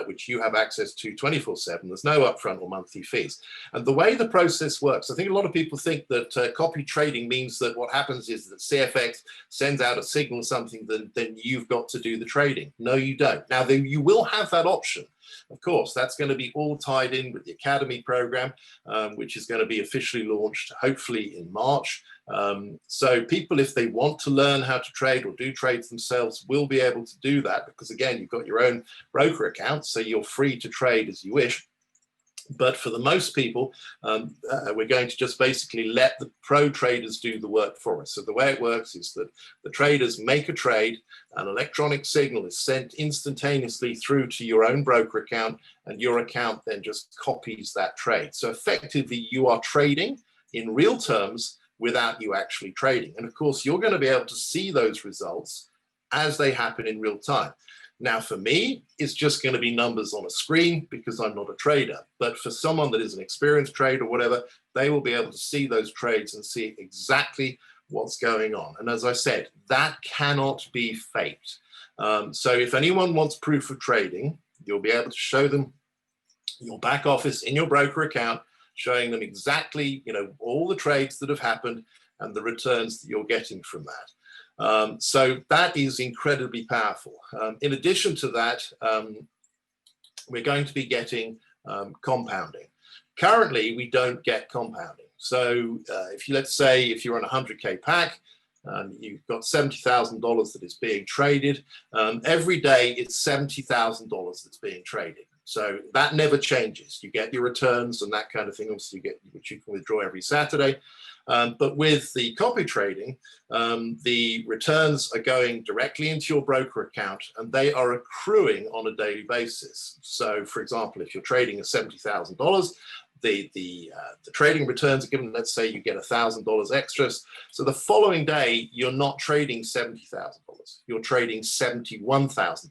S3: which you have access to 24/7. There's no upfront or monthly fees. And the way the process works, I think a lot of people think that copy trading means that what happens is that CFX sends out a signal or something, then you've got to do the trading. No, you don't. Now, you will have that option. Of course, that's going to be all tied in with the Academy program, which is going to be officially launched hopefully in March. So people, if they want to learn how to trade or do trades themselves, will be able to do that because, again, you've got your own broker account, so you're free to trade as you wish. But for the most people, we're going to just basically let the pro traders do the work for us. So the way it works is that the traders make a trade, an electronic signal is sent instantaneously through to your own broker account, and your account then just copies that trade. So effectively, you are trading in real terms without you actually trading. And of course, you're going to be able to see those results as they happen in real time. Now, for me, it's just going to be numbers on a screen because I'm not a trader. But for someone that is an experienced trader or whatever, they will be able to see those trades and see exactly what's going on. And as I said, that cannot be faked. So if anyone wants proof of trading, you'll be able to show them your back office in your broker account, showing them exactly, all the trades that have happened and the returns that you're getting from that. So that is incredibly powerful. In addition to that, we're going to be getting compounding. Currently, we don't get compounding. So let's say if you're on a 100K pack, you've got $70,000 that is being traded. Every day it's $70,000 that's being traded. So that never changes. You get your returns and that kind of thing. Obviously, which you can withdraw every Saturday. But with the copy trading, the returns are going directly into your broker account and they are accruing on a daily basis. So, for example, if you're trading at $70,000, the trading returns are given. Let's say you get $1,000 extras. So the following day, you're not trading $70,000. You're trading $71,000.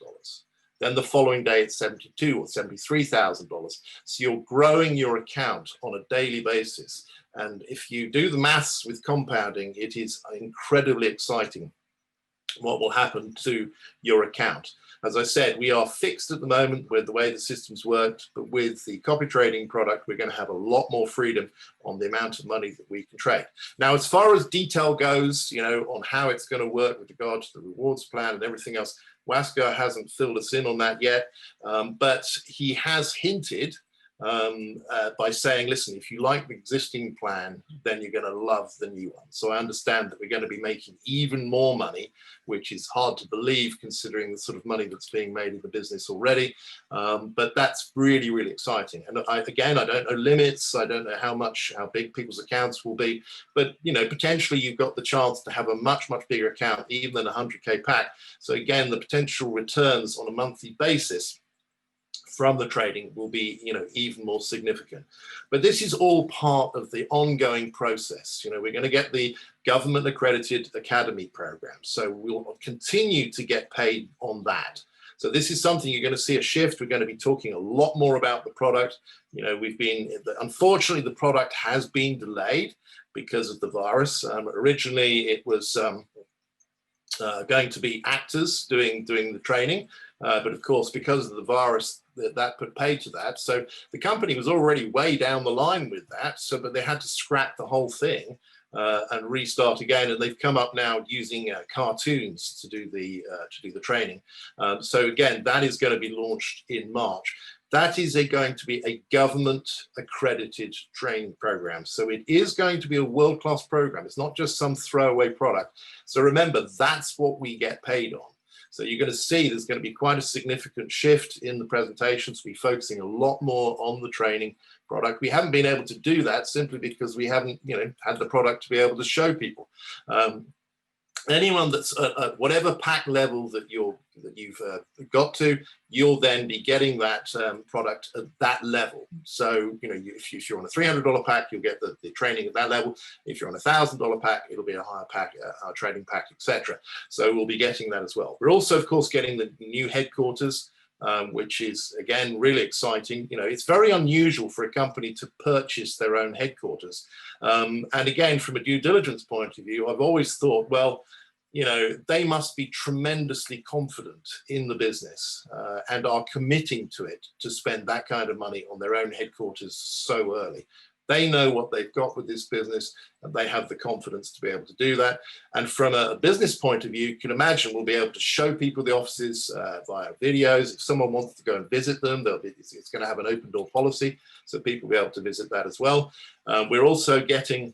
S3: Then the following day, it's $72,000 or $73,000. So you're growing your account on a daily basis. And if you do the maths with compounding, it is incredibly exciting what will happen to your account. As I said, we are fixed at the moment with the way the systems worked, but with the copy trading product, we're going to have a lot more freedom on the amount of money that we can trade. Now, as far as detail goes, on how it's going to work with regard to the rewards plan and everything else, Wasker hasn't filled us in on that yet, but he has hinted by saying, listen, if you like the existing plan, then you're going to love the new one. So I understand that we're going to be making even more money, which is hard to believe considering the sort of money that's being made in the business already. But that's really, really exciting. And again, I don't know limits. I don't know how big people's accounts will be, but potentially you've got the chance to have a much, much bigger account, even than a 100K pack. So again, the potential returns on a monthly basis from the trading will be, even more significant. But this is all part of the ongoing process. We're going to get the government accredited academy program. So we'll continue to get paid on that. So this is something you're going to see a shift. We're going to be talking a lot more about the product. Unfortunately, the product has been delayed because of the virus. Originally, it was going to be actors doing the training. But of course, because of the virus, that put paid to that. So the company was already way down the line with that. But they had to scrap the whole thing and restart again. And they've come up now using cartoons to do the training. So again, that is going to be launched in March. That is going to be a government accredited training program. So it is going to be a world-class program. It's not just some throwaway product. So remember, that's what we get paid on. So you're going to see there's going to be quite a significant shift in the presentations. We're focusing a lot more on the training product. We haven't been able to do that simply because we haven't, had the product to be able to show people. Anyone that's at whatever pack level that you've got to, you'll then be getting that product at that level. So, if you're on a $300 pack, you'll get the training at that level. If you're on a $1,000 pack, it'll be a higher pack, a trading pack, etc. So we'll be getting that as well. We're also, of course, getting the new headquarters, which is, again, really exciting. It's very unusual for a company to purchase their own headquarters. And again, from a due diligence point of view, I've always thought, well, they must be tremendously confident in the business and are committing to it to spend that kind of money on their own headquarters so early. They know what they've got with this business and they have the confidence to be able to do that. And from a business point of view, you can imagine we'll be able to show people the offices via videos. If someone wants to go and visit them, it's going to have an open door policy, so people will be able to visit that as well. We're also getting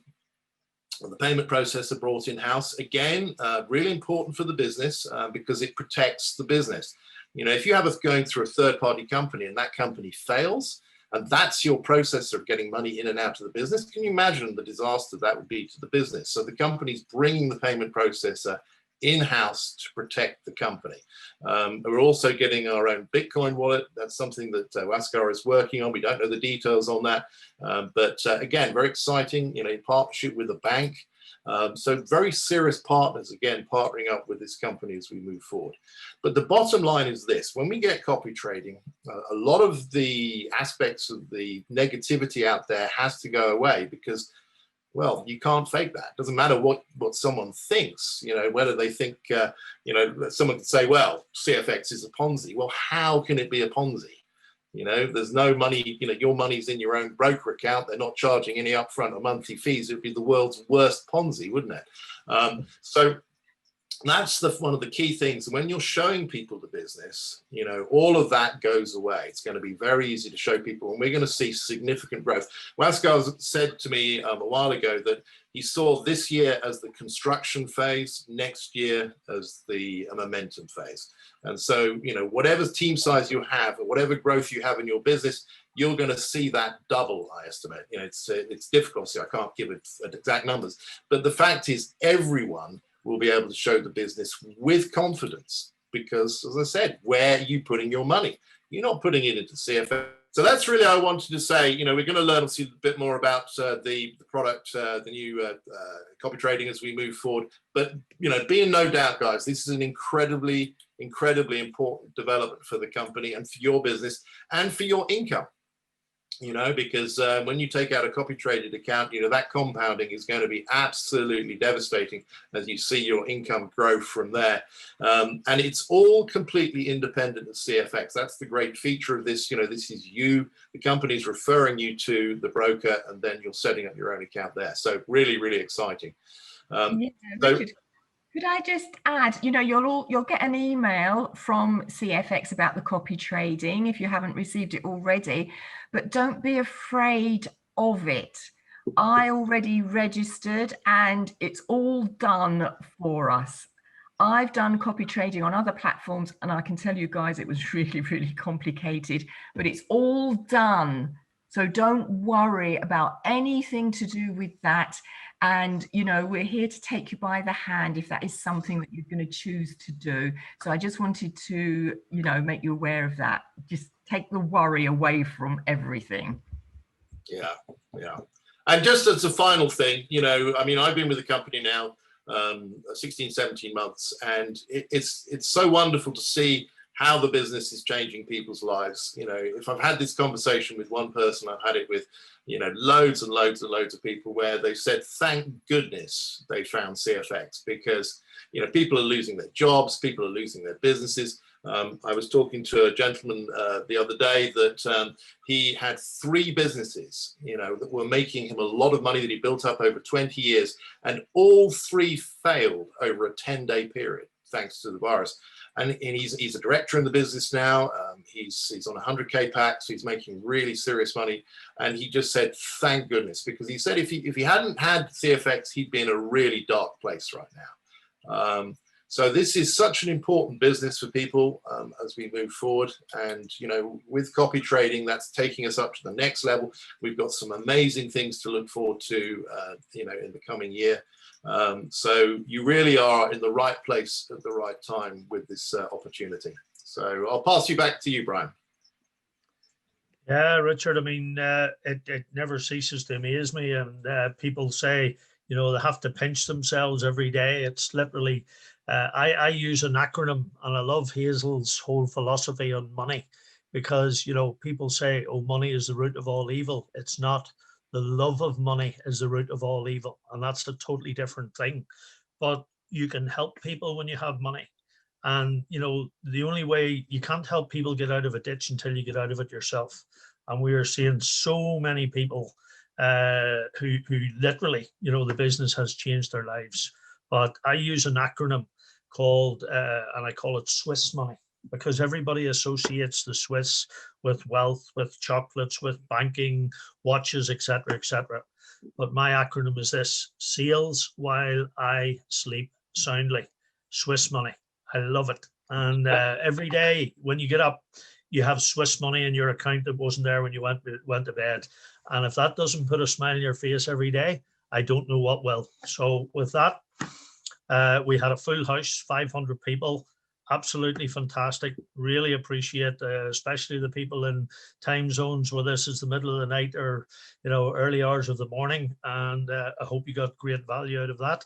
S3: the payment processor brought in-house. Again, really important for the business because it protects the business. If you have us going through a third-party company and that company fails, and that's your processor of getting money in and out of the business, can you imagine the disaster that would be to the business? So the company's bringing the payment processor in-house to protect the company. We're also getting our own Bitcoin wallet. That's something that Wasker is working on. We don't know the details on that, but again, very exciting, in partnership with a bank. So very serious partners, again, partnering up with this company as we move forward. But the bottom line is this: when we get copy trading, a lot of the aspects of the negativity out there has to go away because, well, you can't fake that. It doesn't matter what someone thinks, whether they think, someone could say, well, CFX is a Ponzi. Well, how can it be a Ponzi? There's no money, your money's in your own broker account. They're not charging any upfront or monthly fees. It would be the world's worst Ponzi, wouldn't it? So that's one of the key things. When you're showing people the business, all of that goes away. It's going to be very easy to show people, and we're going to see significant growth. Waskar said to me a while ago that he saw this year as the construction phase, next year as the momentum phase. And so, whatever team size you have or whatever growth you have in your business, you're going to see that double, I estimate. It's difficult, so I can't give it exact numbers. But the fact is, everyone will be able to show the business with confidence because, as I said, where are you putting your money? You're not putting it into CFX. So that's really I wanted to say. We're going to learn obviously a bit more about the product, the new copy trading as we move forward. But be in no doubt, guys, this is an incredibly important development for the company and for your business and for your income. Because when you take out a copy traded account, that compounding is going to be absolutely devastating as you see your income grow from there. And it's all completely independent of CFX. That's the great feature of this. This is you, the company's referring you to the broker, and then you're setting up your own account there. So really, really exciting.
S2: Richard, could I just add, you'll get an email from CFX about the copy trading if you haven't received it already, but don't be afraid of it. I already registered and it's all done for us. I've done copy trading on other platforms and I can tell you guys it was really, really complicated, but it's all done. So don't worry about anything to do with that. And, we're here to take you by the hand if that is something that you're going to choose to do. So I just wanted to, make you aware of that. Just take the worry away from everything.
S3: Yeah. And just as a final thing, I've been with the company now 16, 17 months, and it's so wonderful to see how the business is changing people's lives. If I've had this conversation with one person, I've had it with, loads and loads and loads of people where they said, thank goodness they found CFX because, people are losing their jobs, people are losing their businesses. I was talking to a gentleman the other day that he had 3 businesses, that were making him a lot of money that he built up over 20 years, and all 3 failed over a 10-day period, thanks to the virus. And he's a director in the business now. He's on 100K packs. He's making really serious money. And he just said, thank goodness, because he said if he hadn't had CFX, he'd be in a really dark place right now. So this is such an important business for people as we move forward. And, with copy trading, that's taking us up to the next level. We've got some amazing things to look forward to, in the coming year. So you really are in the right place at the right time with this opportunity. So I'll pass you back to you, Brian.
S1: Yeah, Richard, it never ceases to amaze me. And people say, they have to pinch themselves every day. It's literally, I use an acronym, and I love Hazel's whole philosophy on money because, people say, oh, money is the root of all evil. It's not. The love of money is the root of all evil. And that's a totally different thing. But you can help people when you have money. And, the only way you can't help people get out of a ditch until you get out of it yourself. And we are seeing so many people who literally, the business has changed their lives. But I use an acronym called, and I call it Swiss money, because everybody associates the Swiss with wealth, with chocolates, with banking, watches, etc., etc. But my acronym is this: sales while I sleep soundly. Swiss money. I love it. And every day when you get up, you have Swiss money in your account that wasn't there when you went to bed. And if that doesn't put a smile on your face every day, I don't know what will. So with that, we had a full house, 500 people. Absolutely fantastic. Really appreciate, especially the people in time zones where this is the middle of the night or, early hours of the morning. And I hope you got great value out of that.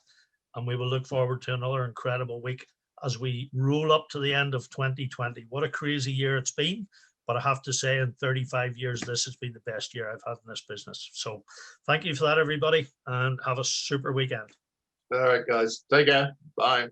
S1: And we will look forward to another incredible week as we roll up to the end of 2020. What a crazy year it's been. But I have to say, in 35 years, this has been the best year I've had in this business. So thank you for that, everybody, and have a super weekend.
S3: All right, guys. Take care. Bye.